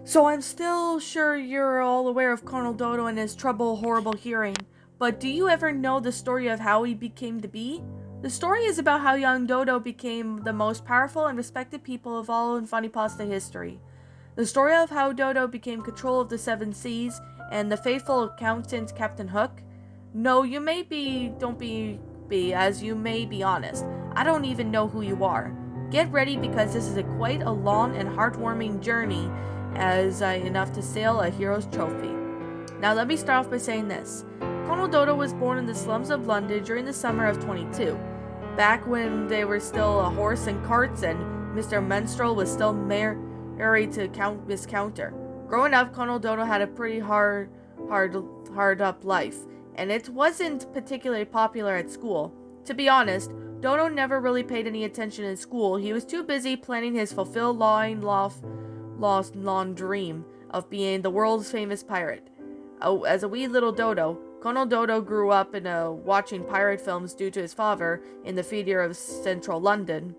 So I'm still sure you're all aware of Colonel Dodo and his horrible hearing, but do you ever know the story of how he became to be? The story is about how young Dodo became the most powerful and respected people of all in Funny Pasta history. The story of how Dodo became control of the seven seas and the faithful accountant Captain Hook. No, you may be, don't be, as you may be honest. I don't even know who you are. Get ready because this is quite a long and heartwarming journey as enough to sail a hero's trophy. Now let me start off by saying this. Colonel Dodo was born in the slums of London during the summer of 22, back when they were still a horse and carts and Mr. Menstrel was still married to Miss Counter. Growing up, Colonel Dodo had a pretty hard up life, and it wasn't particularly popular at school. To be honest, Dodo never really paid any attention in school. He was too busy planning his fulfilled long dream of being the world's famous pirate. As a wee little Dodo, Colonel Dodo grew up watching pirate films due to his father in the theater of central London.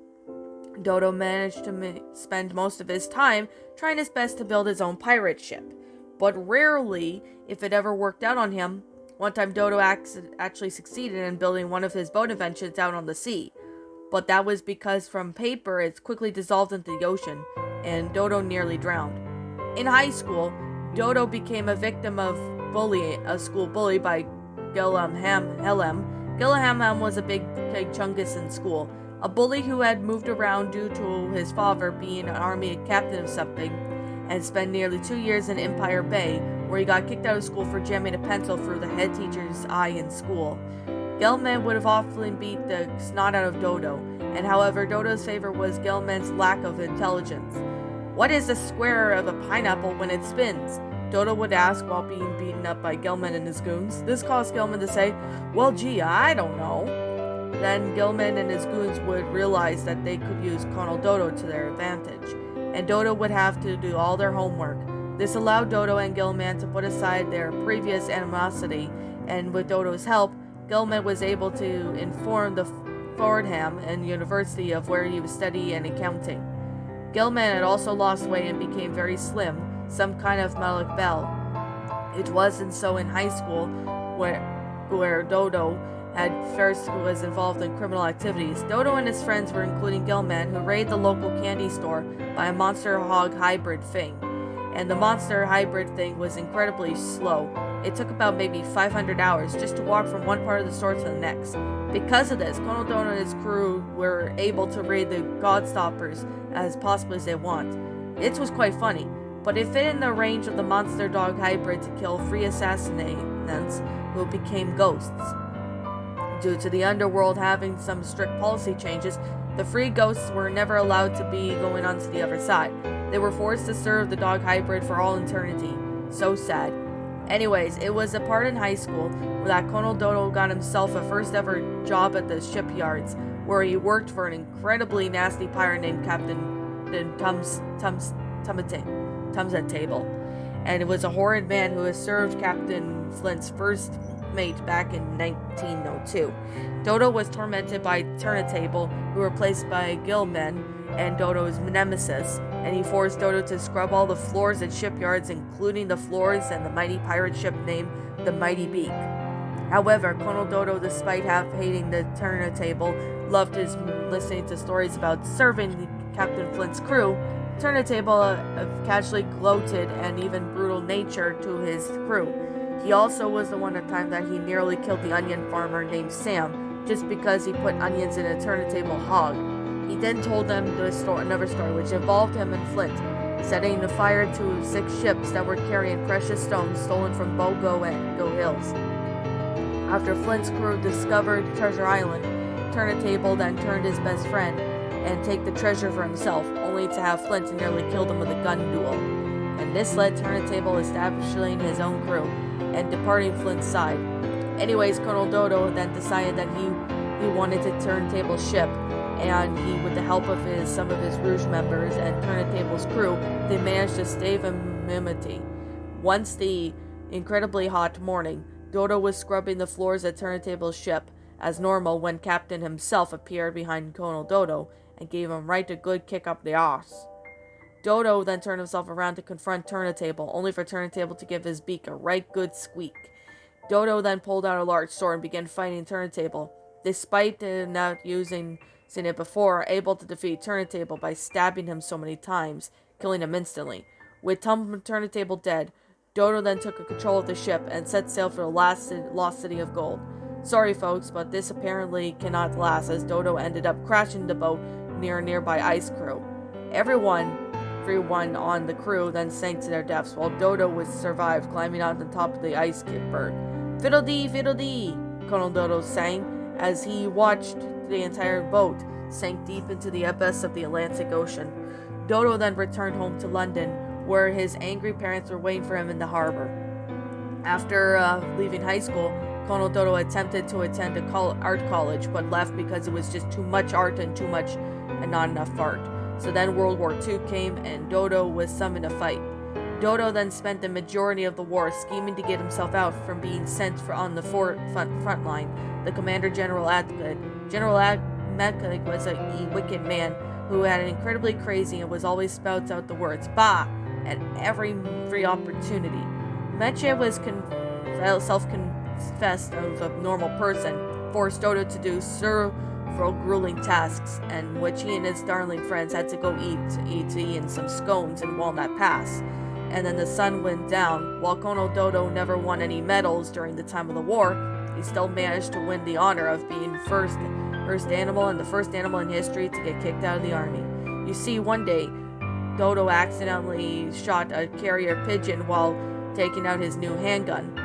Dodo managed to spend most of his time trying his best to build his own pirate ship, but rarely, if it ever worked out on him. One time Dodo actually succeeded in building one of his boat inventions out on the sea, but that was because from paper it quickly dissolved into the ocean, and Dodo nearly drowned. In high school, Dodo became a victim of a school bully by Gillingham. Gillingham was a big chungus in school, a bully who had moved around due to his father being an army captain of something, and spent nearly 2 years in Empire Bay, where he got kicked out of school for jamming a pencil through the head teacher's eye in school. Gilman would have often beat the snot out of Dodo, and however, Dodo's favor was Gilman's lack of intelligence. "What is the square of a pineapple when it spins?" Dodo would ask while being beaten up by Gilman and his goons. This caused Gilman to say, "Well, gee, I don't know." Then Gilman and his goons would realize that they could use Colonel Dodo to their advantage, and Dodo would have to do all their homework. This allowed Dodo and Gilman to put aside their previous animosity, and with Dodo's help, Gilman was able to inform the Fordham and University of where he was studying accounting. Gilman had also lost weight and became very slim, some kind of Malik Bell. It wasn't so in high school, where Dodo at first was involved in criminal activities. Dodo and his friends were including Gilman, who raided the local candy store by a monster hog hybrid thing. And the monster hybrid thing was incredibly slow. It took about maybe 500 hours just to walk from one part of the store to the next. Because of this, Colonel Dodo and his crew were able to raid the Godstoppers as possibly as they want. It was quite funny, but it fit in the range of the monster dog hybrid to kill 3 assassins who became ghosts. Due to the underworld having some strict policy changes, the 3 ghosts were never allowed to be going on to the other side. They were forced to serve the dog hybrid for all eternity. So sad. Anyways, it was a part in high school that Colonel Dodo got himself a first ever job at the shipyards, where he worked for an incredibly nasty pirate named Captain Tumsat Table. And it was a horrid man who had served Captain Flint's first mate back in 1902. Dodo was tormented by Turnatable, who were replaced by Gilman and Dodo's nemesis, and he forced Dodo to scrub all the floors at shipyards, including the floors and the mighty pirate ship named the Mighty Beak. However, Colonel Dodo, despite hating the Turnatable, loved his listening to stories about serving Captain Flint's crew. Turnatable casually gloated and even brutal nature to his crew. He also was the one time that he nearly killed the onion farmer named Sam, just because he put onions in a Turnatable hog. He then told them another story, which involved him and Flint, setting the fire to 6 ships that were carrying precious stones stolen from Bogo and Go Hills. After Flint's crew discovered Treasure Island, Turnatable then turned his best friend and take the treasure for himself, only to have Flint nearly killed him with a gun duel. And this led Turnatable establishing his own crew and departing Flint's side. Anyways, Colonel Dodo then decided that he wanted to Turnatable's ship, and he, with the help of some of his Rouge members and Turnatable's crew, they managed to stave immunity. Once the incredibly hot morning, Dodo was scrubbing the floors at Turnatable's ship as normal when Captain himself appeared behind Colonel Dodo and gave him right a good kick up the arse. Dodo then turned himself around to confront Turnatable, only for Turnatable to give his beak a right good squeak. Dodo then pulled out a large sword and began fighting Turnatable, despite not using it before, able to defeat Turnatable by stabbing him so many times, killing him instantly. With Turnatable dead, Dodo then took control of the ship and set sail for the lost city of gold. Sorry folks, but this apparently cannot last, as Dodo ended up crashing the boat near a nearby ice crew. Everyone on the crew then sank to their deaths, while Dodo was survived, climbing on the top of the ice berg. Fiddle-dee, fiddle-dee, Colonel Dodo sang, as he watched the entire boat sank deep into the abyss of the Atlantic Ocean. Dodo then returned home to London, where his angry parents were waiting for him in the harbor. After leaving high school, Colonel Dodo attempted to attend a art college, but left because it was just too much art and not enough art. So then World War II came, and Dodo was summoned to fight. Dodo then spent the majority of the war scheming to get himself out from being sent on the front line. The Commander General Adcock. General Adcock was a wicked man who had an incredibly crazy and was always spouts out the words "bah" at every opportunity. Meche was self-confessed of a normal person, forced Dodo to do several grueling tasks, and which he and his darling friends had to go eat some scones in Walnut Pass. And then the sun went down. While Colonel Dodo never won any medals during the time of the war, he still managed to win the honor of being first animal and the first animal in history to get kicked out of the army. You see, one day, Dodo accidentally shot a carrier pigeon while taking out his new handgun.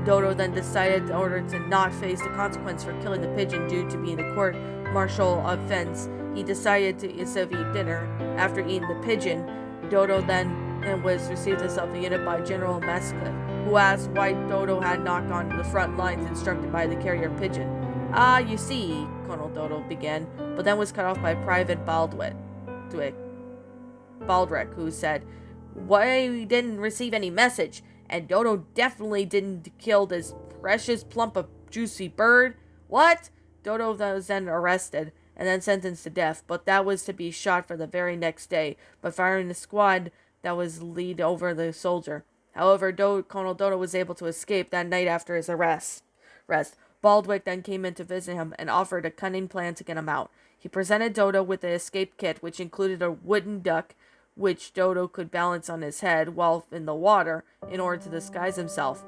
Dodo then decided, in order to not face the consequence for killing the pigeon due to being a court-martial offense, he decided to instead of eat dinner. After eating the pigeon, Dodo then was received as self-unit by General Mescott, who asked why Dodo had not gone to the front lines instructed by the carrier pigeon. "Ah, you see," Colonel Dodo began, but then was cut off by Private Baldrick, who said, "Why we didn't receive any message, and Dodo definitely didn't kill this precious plump of juicy bird. What?" Dodo was then arrested and then sentenced to death, but that was to be shot for the very next day by firing the squad that was lead over the soldier. However, Colonel Dodo was able to escape that night after his arrest. Baldrick then came in to visit him and offered a cunning plan to get him out. He presented Dodo with the escape kit, which included a wooden duck, which Dodo could balance on his head while in the water in order to disguise himself.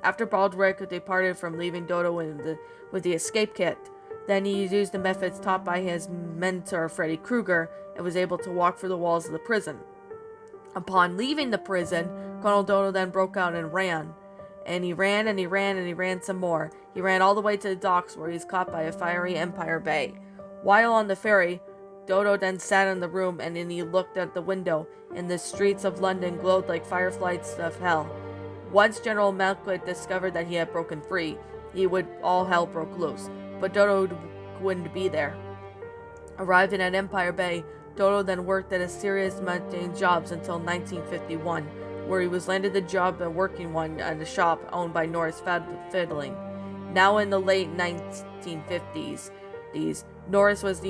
After Baldrick departed from leaving Dodo with the escape kit, then he used the methods taught by his mentor Freddy Krueger and was able to walk through the walls of the prison. Upon leaving the prison, Colonel Dodo then broke out and ran. And he ran and he ran and he ran some more. He ran all the way to the docks, where he was caught by a fiery Empire Bay. While on the ferry, Dodo then sat in the room and then he looked out the window, and the streets of London glowed like fireflies of hell. Once General Malquit discovered that he had broken free, all hell broke loose, but Dodo wouldn't be there. Arriving at Empire Bay, Dodo then worked at a serious mundane jobs until 1951, where he was landed the job at working one at a shop owned by Norris Fiddling. Now in the late 1950s, Norris was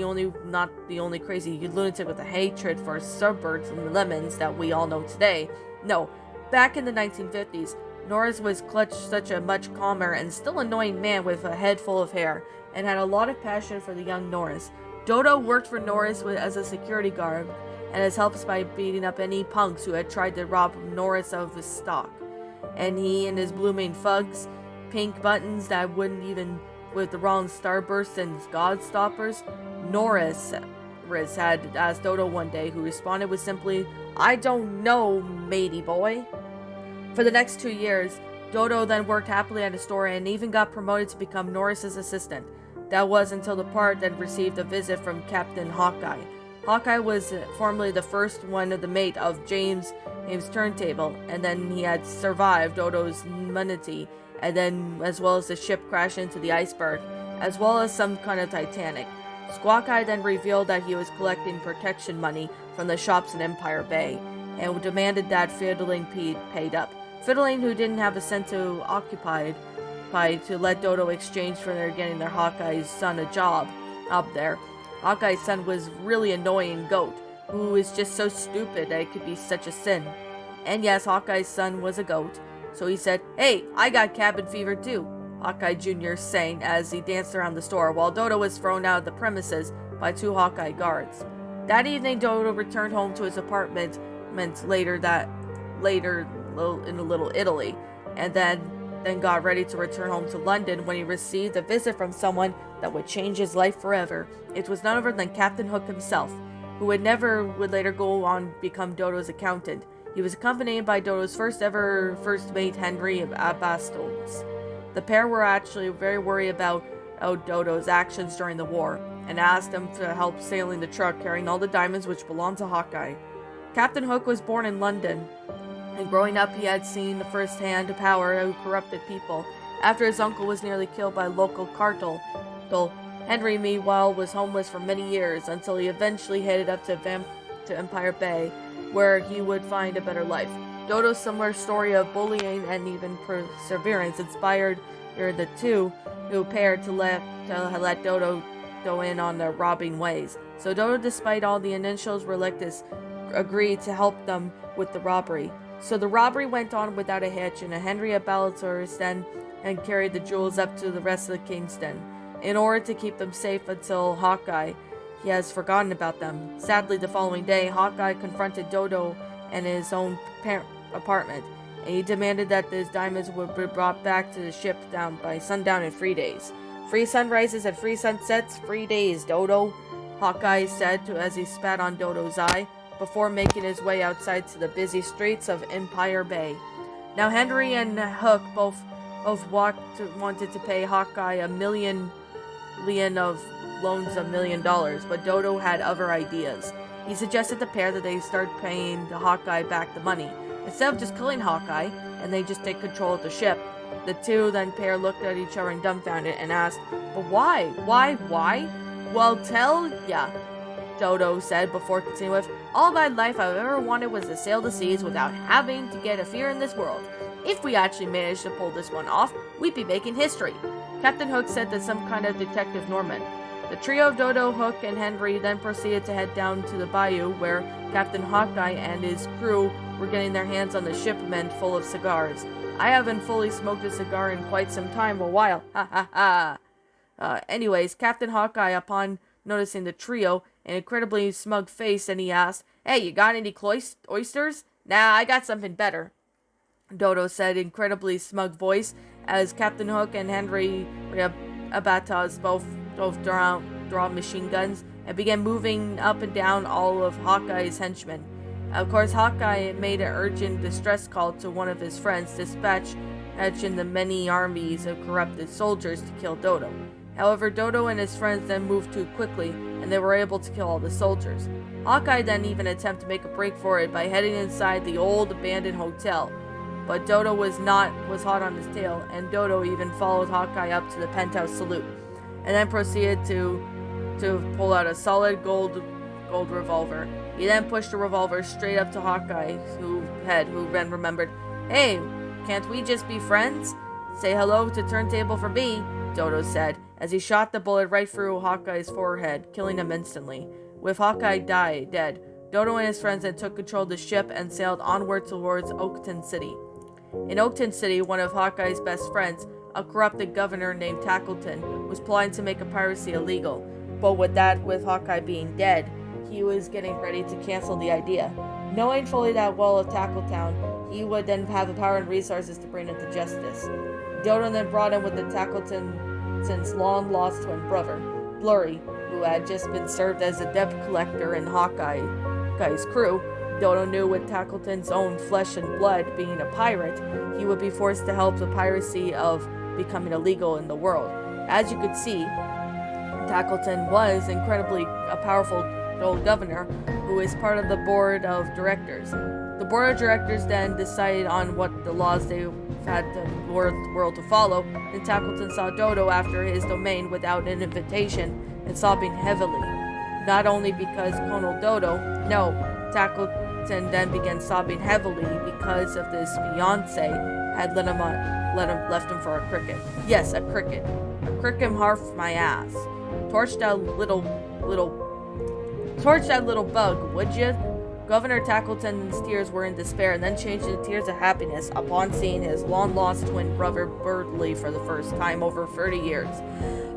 not the only crazy lunatic with a hatred for suburbs and lemons that we all know today. No, back in the 1950s, Norris was such a much calmer and still annoying man with a head full of hair, and had a lot of passion for the young Norris. Dodo worked for Norris as a security guard, and has helped by beating up any punks who had tried to rob Norris of his stock. And he and his blooming fugs, pink buttons that wouldn't even with the wrong starbursts and god stoppers, Norris had asked Dodo one day, who responded with simply, "I don't know, matey boy." For the next 2 years, Dodo then worked happily at a store and even got promoted to become Norris's assistant. That was until the part that received a visit from Captain Hawkeye. Hawkeye was formerly the first one of the mate of James Turntable, and then he had survived Dodo's immunity, and then as well as the ship crashing into the iceberg, as well as some kind of Titanic. Squawk Eye then revealed that he was collecting protection money from the shops in Empire Bay, and demanded that Fiddling paid up. Fiddling, who didn't have a cent to occupy to let Dodo exchange for getting their Hawkeye's son a job up there. Hawkeye's son was really annoying goat, who is just so stupid that it could be such a sin. And yes, Hawkeye's son was a goat, so he said, "Hey, I got cabin fever too," Hawkeye Jr. saying as he danced around the store while Dodo was thrown out of the premises by 2 Hawkeye guards. That evening, Dodo returned home to his apartment later in Little Italy, and then got ready to return home to London when he received a visit from someone that would change his life forever. It was none other than Captain Hook himself, who would later go on to become Dodo's accountant. He was accompanied by Dodo's first mate, Henry Bastos. The pair were actually very worried about Dodo's actions during the war, and asked him to help sailing the truck carrying all the diamonds which belonged to Hawkeye. Captain Hook was born in London, and growing up he had seen firsthand the power of corrupted people. After his uncle was nearly killed by a local cartel, Henry meanwhile was homeless for many years until he eventually headed up to Empire Bay, where he would find a better life. Dodo's similar story of bullying and even perseverance inspired the two who paired to let Dodo go in on their robbing ways. So Dodo, despite all the initials reluctance, agreed to help them with the robbery. So the robbery went on without a hitch, and Henry Ballators then and carried the jewels up to the rest of the Kingston, in order to keep them safe until Hawkeye has forgotten about them. Sadly, the following day, Hawkeye confronted Dodo in his own apartment, and he demanded that his diamonds would be brought back to the ship down by sundown in 3 days. 3 sunrises and 3 sunsets, 3 days, Dodo, Hawkeye said as he spat on Dodo's eye, before making his way outside to the busy streets of Empire Bay. Now Henry and Hook both wanted to pay Hawkeye $1 million of loans $1 million, but Dodo had other ideas. He suggested the pair that they start paying the Hawkeye back the money, instead of just killing Hawkeye, and they just take control of the ship. The two then pair looked at each other and dumbfounded and asked, "But why? Why? Well, tell ya," Dodo said before continuing with, "All my life I've ever wanted was to sail the seas without having to get a fear in this world. If we actually managed to pull this one off, we'd be making history." Captain Hook said that some kind of Detective Norman. The trio of Dodo, Hook, and Henry then proceeded to head down to the bayou where Captain Hawkeye and his crew were getting their hands on the shipment full of cigars. I haven't fully smoked a cigar in quite some time, a while. Ha ha ha. Anyways, Captain Hawkeye, upon noticing the trio, an incredibly smug face, and he asked, "Hey, you got any oysters?" "Nah, I got something better," Dodo said, incredibly smug voice, as Captain Hook and Henry Abatas both draw machine guns and began moving up and down all of Hawkeye's henchmen. Of course, Hawkeye made an urgent distress call to one of his friends, dispatching the many armies of corrupted soldiers to kill Dodo. However, Dodo and his friends then moved too quickly, and they were able to kill all the soldiers. Hawkeye then even attempted to make a break for it by heading inside the old abandoned hotel, but Dodo was hot on his tail, and Dodo even followed Hawkeye up to the penthouse salute, and then proceeded to pull out a solid gold revolver. He then pushed the revolver straight up to Hawkeye's head, who then remembered, "Hey, can't we just be friends? Say hello to Turntable for me," Dodo said, as he shot the bullet right through Hawkeye's forehead, killing him instantly. With Hawkeye dead, Dodo and his friends then took control of the ship and sailed onward towards Oakton City. In Oakton City, one of Hawkeye's best friends, a corrupted governor named Tackleton, was plotting to make piracy illegal, but with Hawkeye being dead, he was getting ready to cancel the idea. Knowing fully that well of Tackletown, he would then have the power and resources to bring him to justice. Dodo then brought him with the Tackleton's long-lost twin brother, Blurry, who had just been served as a debt collector in Hawkeye's crew. Dodo knew with Tackleton's own flesh and blood being a pirate, he would be forced to help the piracy of becoming illegal in the world. As you could see, Tackleton was incredibly a powerful old governor who is part of the board of directors. The board of directors then decided on what the laws they had the world to follow, and Tackleton saw Dodo after his domain without an invitation and sobbing heavily. Not only because Colonel Dodo, no, Tackleton then began sobbing heavily because of this fiance had left him for a cricket. Yes, a cricket. A cricket harf my ass. Torched out little Torch that little bug, would you? Governor Tackleton's tears were in despair and then changed into tears of happiness upon seeing his long-lost twin brother Birdley for the first time over 30 years.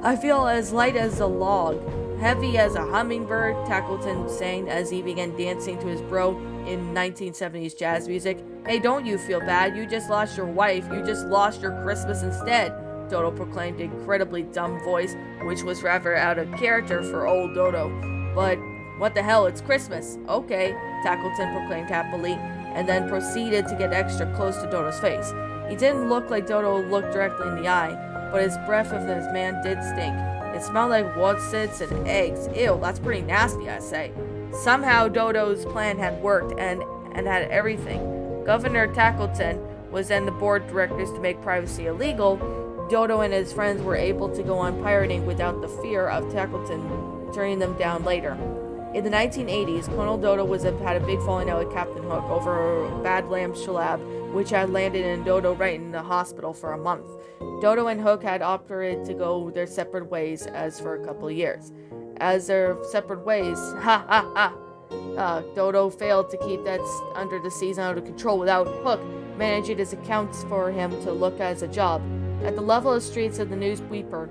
I feel as light as a log, heavy as a hummingbird, Tackleton sang as he began dancing to his bro in 1970s jazz music. Hey, don't you feel bad? You just lost your wife. You just lost your Christmas instead, Dodo proclaimed in an incredibly dumb voice, which was rather out of character for old Dodo. But what the hell, it's Christmas. Okay, Tackleton proclaimed happily, and then proceeded to get extra close to Dodo's face. He didn't look like Dodo looked directly in the eye, but his breath of this man did stink. It smelled like worsted and eggs. Ew, that's pretty nasty, I say. Somehow Dodo's plan had worked and had everything. Governor Tackleton was then the board of directors to make piracy illegal. Dodo and his friends were able to go on pirating without the fear of Tackleton turning them down later. In the 1980s, Colonel Dodo had a big falling out with Captain Hook over a bad lamb shlab, which had landed in Dodo right in the hospital for a month. Dodo and Hook had opted to go their separate ways as for a couple of years. As their separate ways, Dodo failed to keep that under the seas and out of control without Hook managing his accounts for him to look as a job. At the level of streets of the newspaper,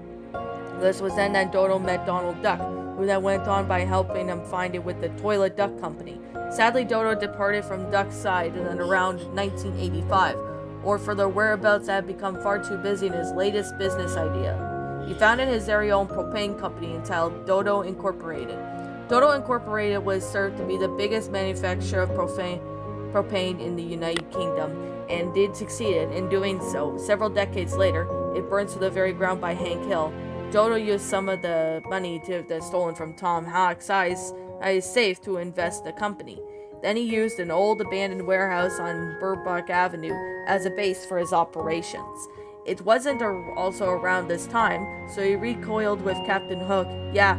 this was then that Dodo met Donald Duck, who then went on by helping him find it with the Toilet Duck Company. Sadly, Dodo departed from Duck's side in and around 1985, or for their whereabouts had become far too busy in his latest business idea. He founded his very own propane company entitled Dodo Incorporated. Dodo Incorporated was served to be the biggest manufacturer of propane in the United Kingdom, and did succeed in doing so. Several decades later, it burned to the very ground by Hank Hill. Dodo used some of the money that's stolen from Tom Hawk's safe to invest the company. Then he used an old abandoned warehouse on Burbank Avenue as a base for his operations. It wasn't also around this time, so he recoiled with Captain Hook. Yeah,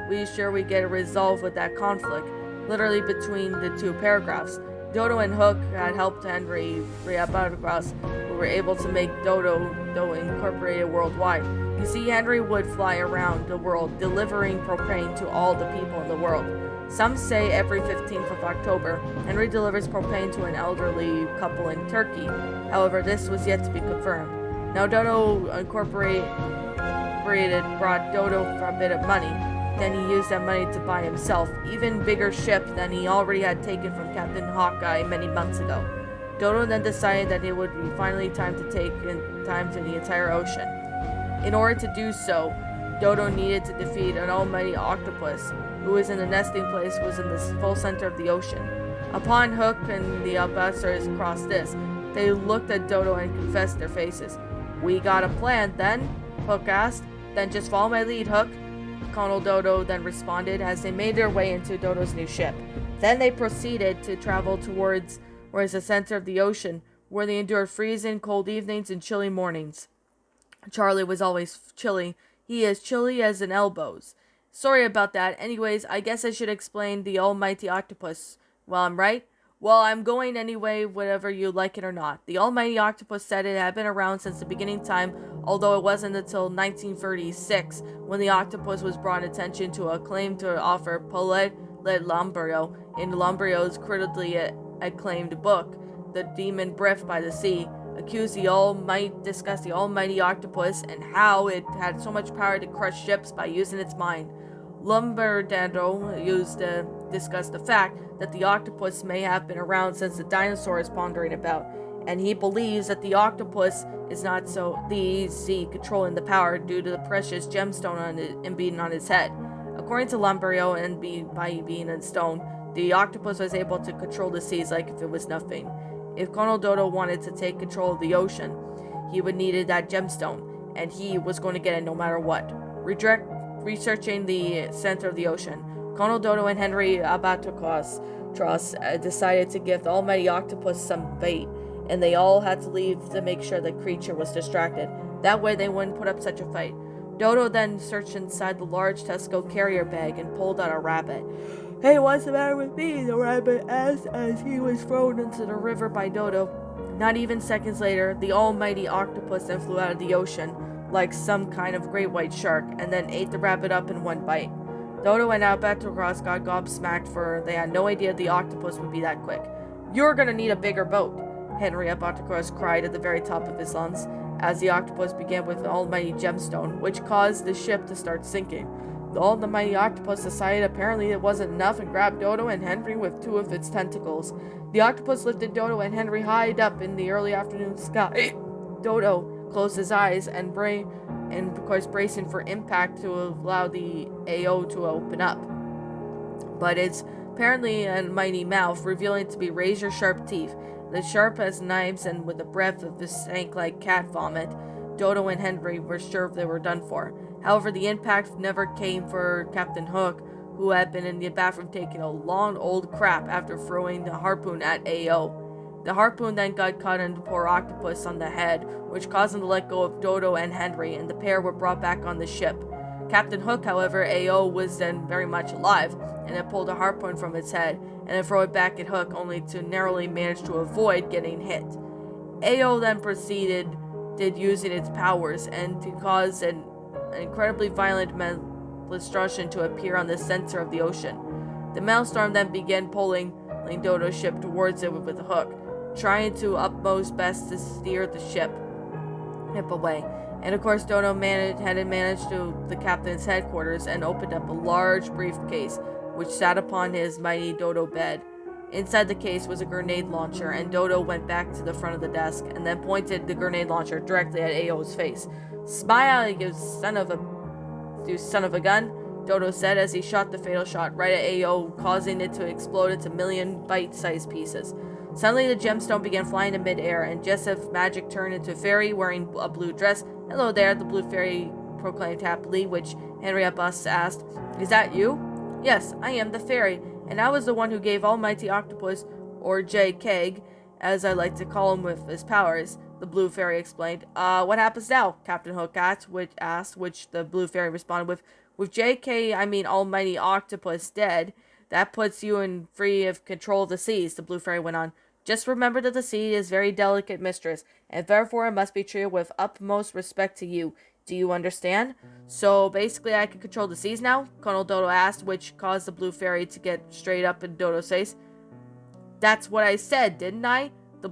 we get a resolve with that conflict, literally between the two paragraphs. Dodo and Hook had helped Henry Riabatabas, who were able to make Dodo Incorporated worldwide. You see, Henry would fly around the world delivering propane to all the people in the world. Some say every 15th of October, Henry delivers propane to an elderly couple in Turkey. However, this was yet to be confirmed. Now Dodo Incorporated brought Dodo for a bit of money. Then he used that money to buy himself even bigger ship than he already had taken from Captain Hawkeye many months ago. Dodo then decided that it would be finally time to take time to the entire ocean. In order to do so, Dodo needed to defeat an almighty octopus, who was in the nesting place was in the full center of the ocean. Upon Hook and the ambassadors crossed this, they looked at Dodo and confessed their faces. We got a plan, then? Hook asked. Then just follow my lead, Hook. Colonel Dodo then responded as they made their way into Dodo's new ship. Then they proceeded to travel towards the center of the ocean, where they endured freezing cold evenings and chilly mornings. Charlie was always chilly. He is chilly as an elbows. Sorry about that. Anyways, I guess I should explain the almighty octopus. Well, I'm right. Well, I'm going anyway, whether you like it or not. The almighty octopus said it had been around since the beginning of time, although it wasn't until 1936 when the octopus was brought attention to a claim to offer Paulette Lombrio in Lombrio's critically acclaimed book, The Demon Brief by the Sea, discussed the almighty octopus and how it had so much power to crush ships by using its mind. Lombardando discussed the fact that the octopus may have been around since the dinosaurs pondering about, and he believes that the octopus is not so easy controlling the power due to the precious gemstone embedded on his head. According to Lombrio, and by being a stone, the octopus was able to control the seas like if it was nothing. If Colonel Dodo wanted to take control of the ocean, he would need that gemstone, and he was going to get it no matter what. Researching the center of the ocean, Colonel Dodo and Henry Abatacos decided to give the almighty octopus some bait, and they all had to leave to make sure the creature was distracted. That way they wouldn't put up such a fight. Dodo then searched inside the large Tesco carrier bag and pulled out a rabbit. Hey, what's the matter with me? The rabbit asked as he was thrown into the river by Dodo. Not even seconds later, the almighty octopus then flew out of the ocean like some kind of great white shark and then ate the rabbit up in one bite. Dodo and Albatross got gobsmacked, for they had no idea the octopus would be that quick. "You're gonna need a bigger boat," Henry Albatross cried at the very top of his lungs, as the octopus began with the almighty gemstone, which caused the ship to start sinking. The almighty octopus decided apparently it wasn't enough and grabbed Dodo and Henry with two of its tentacles. The octopus lifted Dodo and Henry high up in the early afternoon sky. Dodo closed his eyes and of course bracing for impact to allow the AO to open up. But it's apparently a mighty mouth, revealing to be razor-sharp teeth, the sharp as knives, and with a breath of the stank like cat vomit. Dodo and Henry were sure they were done for. However, the impact never came for Captain Hook, who had been in the bathroom taking a long old crap after throwing the harpoon at AO. The harpoon then got caught in the poor octopus on the head, which caused him to let go of Dodo and Henry, and the pair were brought back on the ship. Captain Hook, however, AO, was then very much alive, and had pulled a harpoon from its head, and then throw it back at Hook, only to narrowly manage to avoid getting hit. AO then proceeded using its powers, and to cause an incredibly violent destruction to appear on the center of the ocean. The maelstrom then began pulling Dodo's ship towards it with a hook, trying to utmost best to steer the ship away. And of course, Dodo had managed to the captain's headquarters and opened up a large briefcase, which sat upon his mighty Dodo bed. Inside the case was a grenade launcher, and Dodo went back to the front of the desk and then pointed the grenade launcher directly at AO's face. "Smile, you son of a gun," Dodo said as he shot the fatal shot right at AO, causing it to explode into million bite-sized pieces. Suddenly, the gemstone began flying in midair, and just as magic turned into a fairy wearing a blue dress. "Hello there," the blue fairy proclaimed happily, which Henry Bus asked, "Is that you?" "Yes, I am the fairy, and I was the one who gave Almighty Octopus, or J. Keg, as I like to call him with his powers," the blue fairy explained. What happens now?" Captain Hook asked, which the blue fairy responded with, "With J.K., I mean Almighty Octopus, dead, that puts you in free of control of the seas," the blue fairy went on. "Just remember that the sea is very delicate mistress, and therefore it must be treated with utmost respect to you. Do you understand?" "So basically I can control the seas now?" Colonel Dodo asked, which caused the blue fairy to get straight up in Dodo's face. "That's what I said, didn't I?" The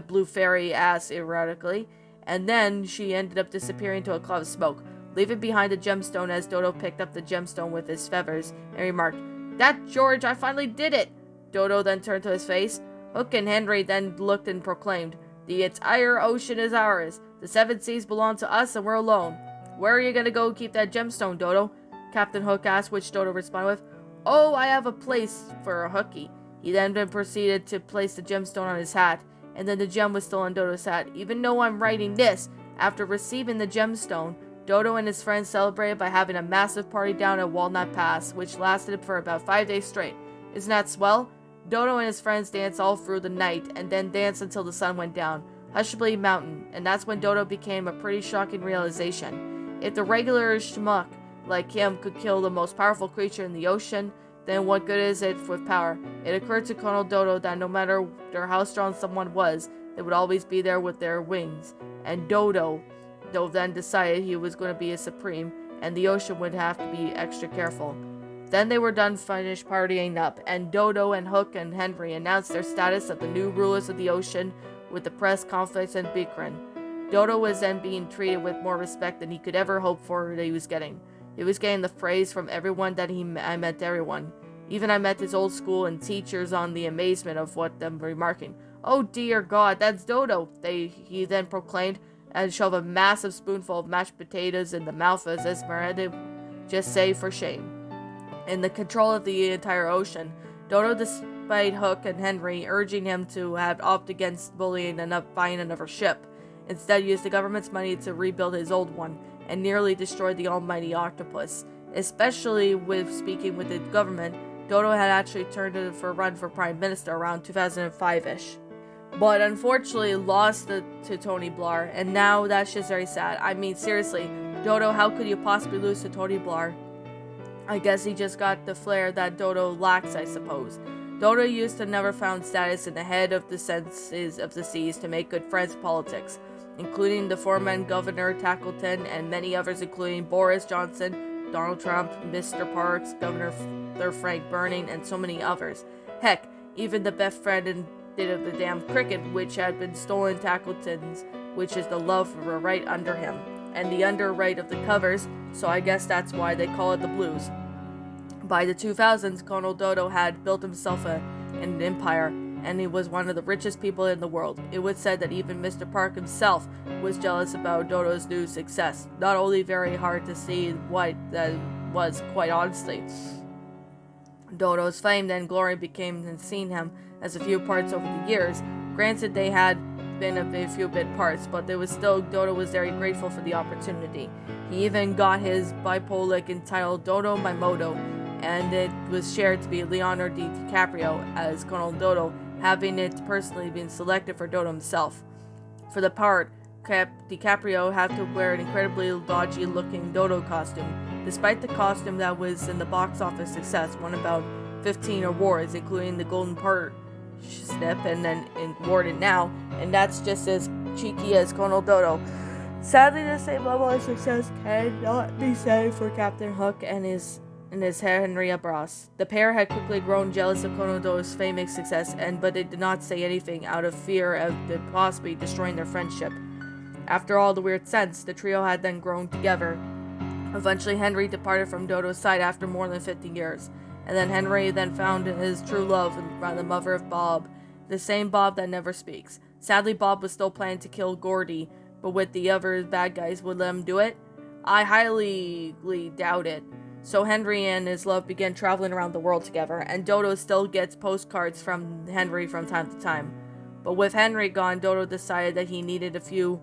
blue fairy asked erratically, and then she ended up disappearing into a cloud of smoke, leaving behind the gemstone as Dodo picked up the gemstone with his feathers and remarked, "That George, I finally did it!" Dodo then turned to his face. Hook and Henry then looked and proclaimed, "The entire ocean is ours. The 7 seas belong to us and we're alone." "Where are you going to go keep that gemstone, Dodo?" Captain Hook asked, which Dodo responded with, "Oh, I have a place for a hooky." He then proceeded to place the gemstone on his hat, and then the gem was still on Dodo's hat. Even though I'm writing this, after receiving the gemstone, Dodo and his friends celebrated by having a massive party down at Walnut Pass, which lasted for about 5 days straight. Isn't that swell? Dodo and his friends danced all through the night, and then danced until the sun went down. Hushably Mountain, and that's when Dodo became a pretty shocking realization. If the regular schmuck like him could kill the most powerful creature in the ocean, then what good is it with power? It occurred to Colonel Dodo that no matter how strong someone was, they would always be there with their wings. And Dodo then decided he was going to be a supreme, and the ocean would have to be extra careful. Then they were finished partying up, and Dodo and Hook and Henry announced their status as the new rulers of the ocean with the press conference in Bikram. Dodo was then being treated with more respect than he could ever hope for that he was getting. He was getting the praise from everyone that I met everyone. Even I met his old school and teachers on the amazement of what them remarking. "Oh dear God, that's Dodo," he then proclaimed, and shoved a massive spoonful of mashed potatoes in the mouth of Esmeralda, just say for shame. In the control of the entire ocean, Dodo, despite Hook and Henry urging him to have opt against bullying and buying another ship, instead used the government's money to rebuild his old one, and nearly destroyed the almighty octopus. Especially with speaking with the government, Dodo had actually turned in for a run for prime minister around 2005-ish. But unfortunately lost to Tony Blair, and now that's just very sad. I mean, seriously, Dodo, how could you possibly lose to Tony Blair? I guess he just got the flair that Dodo lacks, I suppose. Dodo used to never found status in the head of the senses of the seas to make good friends in politics, including the former Governor Tackleton and many others, including Boris Johnson, Donald Trump, Mr. Parks, Governor Frank Burning, and so many others. Heck, even the best friend and did of the damn cricket, which had been stolen Tackleton's, which is the love were right under him, and the under right of the covers, so I guess that's why they call it the blues. By the 2000s, Colonel Dodo had built himself an empire, and he was one of the richest people in the world. It was said that even Mr. Park himself was jealous about Dodo's new success. Not only very hard to see what that was, quite honestly. Dodo's fame and glory became seen him as a few parts over the years. Granted, they had been a few bit parts, but there was still Dodo was very grateful for the opportunity. He even got his bipolic entitled Dodo By Modo, and it was shared to be Leonardo DiCaprio as Colonel Dodo, having it personally been selected for Dodo himself. For the part, DiCaprio had to wear an incredibly dodgy-looking Dodo costume. Despite the costume that was in the box office success, won about 15 awards, including the Golden Part Snip and then awarded now, and that's just as cheeky as Colonel Dodo. Sadly, the same level of success cannot be said for Captain Hook and his Henry Abras. The pair had quickly grown jealous of Colonel Dodo's famous success, but they did not say anything out of fear of possibly destroying their friendship. After all the weird sense, the trio had then grown together. Eventually, Henry departed from Dodo's side after more than 50 years, and then Henry then found his true love in the mother of Bob, the same Bob that never speaks. Sadly, Bob was still planning to kill Gordy, but with the other bad guys, would let him do it? I highly doubt it. So Henry and his love began traveling around the world together, and Dodo still gets postcards from Henry from time to time. But with Henry gone, Dodo decided that he needed a few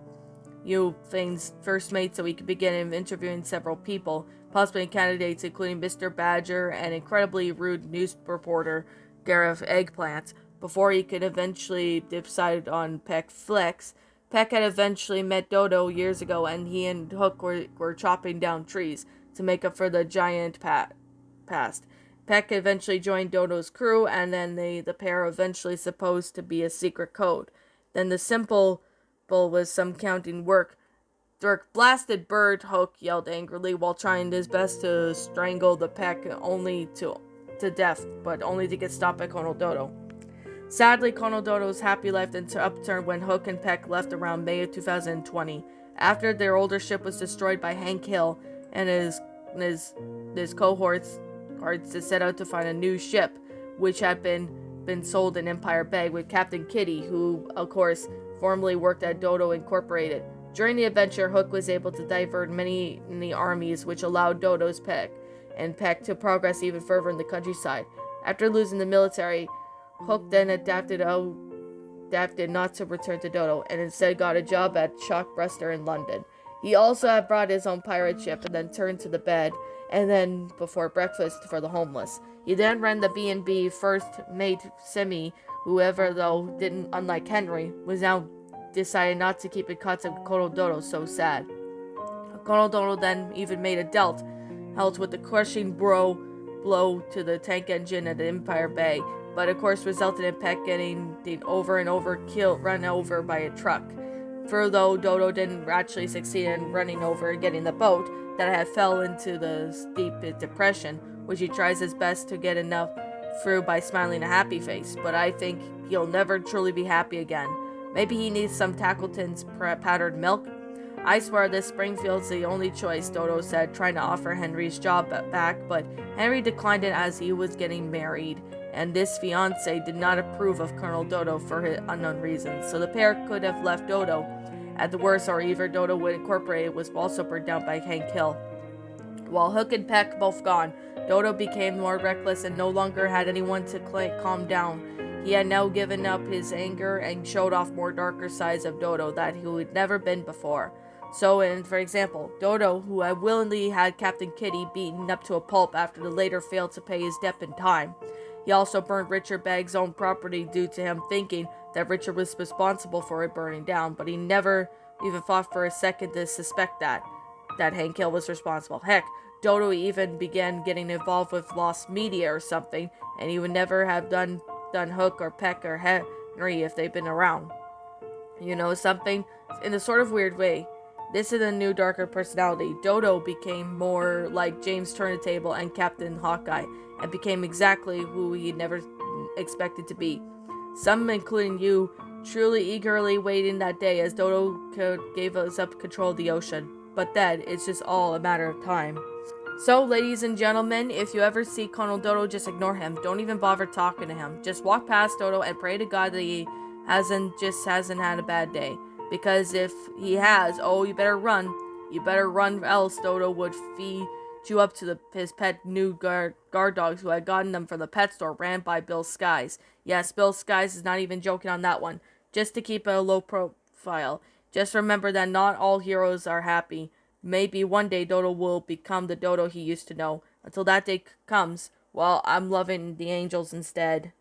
things first made so he could begin interviewing several people, possibly candidates including Mr. Badger and incredibly rude news reporter Gareth Eggplant, before he could eventually decide on Peck Flex. Peck had eventually met Dodo years ago, and he and Hook were chopping down trees to make up for the giant past. Peck eventually joined Dodo's crew, and then the pair eventually supposed to be a secret code. Then the simple was some counting work. Dirk blasted Bird, Hook yelled angrily while trying his best to strangle the Peck only to death, but only to get stopped by Colonel Dodo. Sadly, Colonel Dodo's happy life then upturned when Hook and Peck left around May of 2020, after their older ship was destroyed by Hank Hill and his cohorts to set out to find a new ship, which had been sold in Empire Bay, with Captain Kitty, who, of course, formerly worked at Dodo Incorporated. During the adventure, Hook was able to divert many in the armies, which allowed Dodo's Peck to progress even further in the countryside. After losing the military, Hook then adapted not to return to Dodo, and instead got a job at Shockbuster in London. He also had brought his own pirate ship and then turned to the bed, and then before breakfast for the homeless. He then ran the B&B first mate Simi, whoever though didn't, unlike Henry, was now decided not to keep in contact with Colonel Dodo, so sad. Colonel Dodo then even made a dealt with the crushing blow to the tank engine at Empire Bay, but of course resulted in Peck getting over and over run over by a truck. For though Dodo didn't actually succeed in running over and getting the boat, that had fell into the deep depression, which he tries his best to get enough through by smiling a happy face, but I think he'll never truly be happy again. Maybe he needs some Tackleton's powdered milk? I swear this Springfield's the only choice, Dodo said, trying to offer Henry's job back, but Henry declined it as he was getting married, and this fiancé did not approve of Colonel Dodo for his unknown reasons, so the pair could have left Dodo at the worst, or either Dodo would Incorporated was also burned down by Hank Hill. While Hook and Peck both gone, Dodo became more reckless and no longer had anyone to calm down. He had now given up his anger and showed off more darker sides of Dodo that he had never been before. So, for example, Dodo, who had willingly had Captain Kitty beaten up to a pulp after the latter failed to pay his debt in time. He also burned Richard Bagg's own property due to him thinking that Richard was responsible for it burning down, but he never even thought for a second to suspect that Hank Hill was responsible. Heck, Dodo even began getting involved with lost media or something, and he would never have done Hook or Peck or Henry if they'd been around. You know something? In a sort of weird way, This is a new, darker personality. Dodo became more like James Turnatable and Captain Hawkeye, and became exactly who he never expected to be. Some, including you, truly eagerly waiting that day as Dodo gave us up control of the ocean. But then, it's just all a matter of time. So, ladies and gentlemen, if you ever see Colonel Dodo, just ignore him. Don't even bother talking to him. Just walk past Dodo and pray to God that he hasn't had a bad day. Because if he has, oh, you better run. You better run, else Dodo would feed you up to his pet new guard dogs who had gotten them from the pet store ran by Bill Skies. Yes, Bill Skies is not even joking on that one. Just to keep a low profile. Just remember that not all heroes are happy. Maybe one day Dodo will become the Dodo he used to know. Until that day comes, well, I'm loving the angels instead.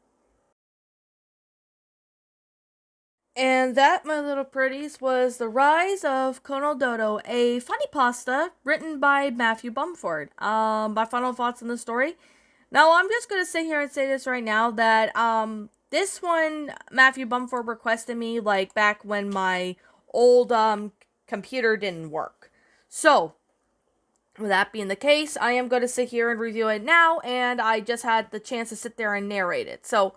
And that, my little pretties, was The Rise of Colonel Dodo, a funny pasta written by Matthew Bumford. My final thoughts on the story. Now, I'm just gonna sit here and say this right now that this one Matthew Bumford requested me like back when my old computer didn't work. So, with that being the case, I am going to sit here and review it now, and I just had the chance to sit there and narrate it. So,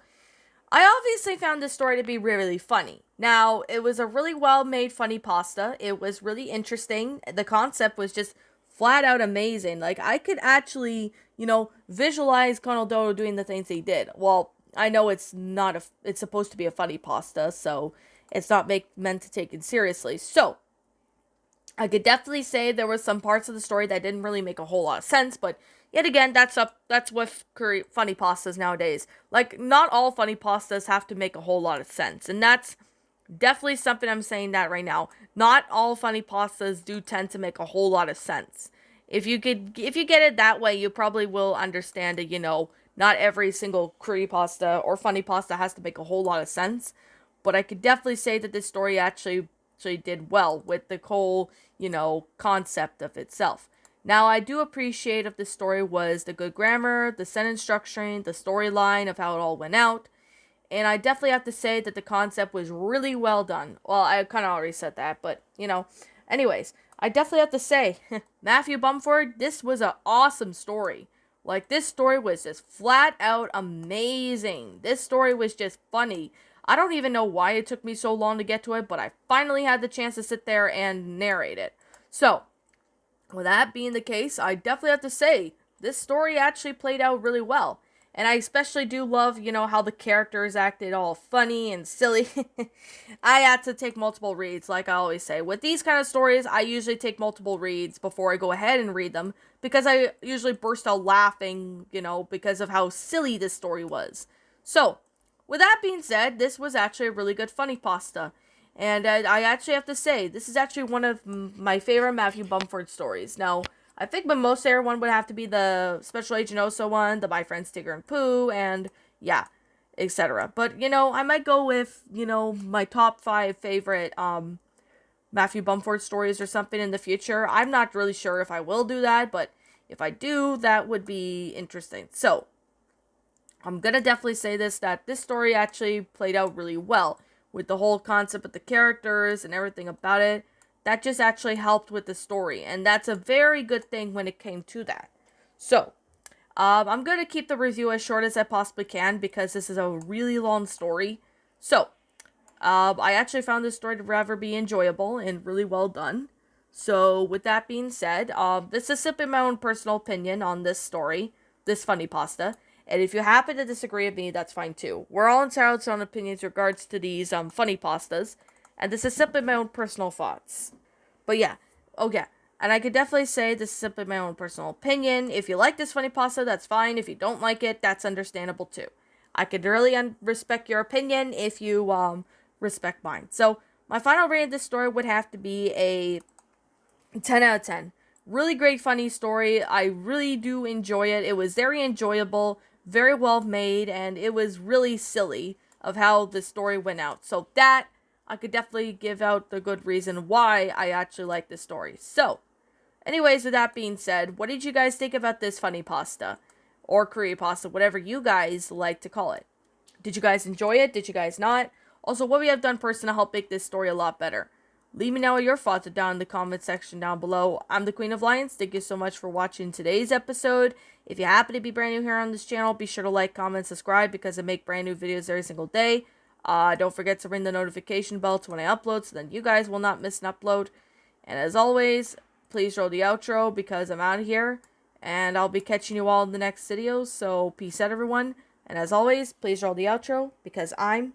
I obviously found this story to be really funny. Now, it was a really well-made funny pasta. It was really interesting. The concept was just flat out amazing. Like, I could actually, visualize Colonel Dodo doing the things he did. Well, I know it's supposed to be a funny pasta, so it's not meant to take it seriously. So, I could definitely say there was some parts of the story that didn't really make a whole lot of sense, but yet again, that's with funny pastas nowadays. Like, not all funny pastas have to make a whole lot of sense, and that's definitely something I'm saying that right now. Not all funny pastas do tend to make a whole lot of sense. If you get it that way, you probably will understand it, not every single curry pasta or funny pasta has to make a whole lot of sense. But I could definitely say that this story actually did well with the whole, concept of itself. Now, I do appreciate if the story was the good grammar, the sentence structuring, the storyline of how it all went out. And I definitely have to say that the concept was really well done. Well, I kind of already said that, but, Anyways, I definitely have to say, Matthew Bumford, this was an awesome story. Like, this story was just flat out amazing. This story was just funny. I don't even know why it took me so long to get to it, but I finally had the chance to sit there and narrate it. So, with that being the case, I definitely have to say, this story actually played out really well. And I especially do love, how the characters acted all funny and silly. I had to take multiple reads, like I always say. With these kind of stories, I usually take multiple reads before I go ahead and read them, because I usually burst out laughing, because of how silly this story was. So, with that being said, this was actually a really good funny pasta. And I actually have to say, this is actually one of my favorite Matthew Bumford stories. Now, I think the most favorite one would have to be the Special Agent Oso one, the My Friends Tigger and Pooh, and yeah, etc. But, I might go with, my top 5 favorite Matthew Bumford stories or something in the future. I'm not really sure if I will do that, but if I do, that would be interesting. So, I'm gonna definitely say that this story actually played out really well with the whole concept of the characters and everything about it. That just actually helped with the story, and that's a very good thing when it came to that. So, I'm going to keep the review as short as I possibly can because this is a really long story. So, I actually found this story to rather be enjoyable and really well done. So, with that being said, this is simply my own personal opinion on this story, this funny pasta. And if you happen to disagree with me, that's fine too. We're all entitled to our own opinions regards to these funny pastas. And this is simply my own personal thoughts. But yeah, and I could definitely say this is simply my own personal opinion. If you like this funny pasta, that's fine. If you don't like it, that's understandable too. I could really respect your opinion if you respect mine. So my final rating of this story would have to be a 10 out of 10. Really great funny story. I really do enjoy it. It was very enjoyable, very well made, and it was really silly of how the story went out. So that I could definitely give out the good reason why I actually like this story. So, anyways, with that being said, what did you guys think about this funny pasta? Or curry pasta, whatever you guys like to call it. Did you guys enjoy it? Did you guys not? Also, what we have done personally to help make this story a lot better. Leave me know what your thoughts are down in the comment section down below. I'm the Queen of Lions. Thank you so much for watching today's episode. If you happen to be brand new here on this channel, be sure to like, comment, subscribe because I make brand new videos every single day. Don't forget to ring the notification bell to when I upload so then you guys will not miss an upload. And as always, please roll the outro because I'm out of here. And I'll be catching you all in the next videos. So peace out, everyone. And as always, please roll the outro because I'm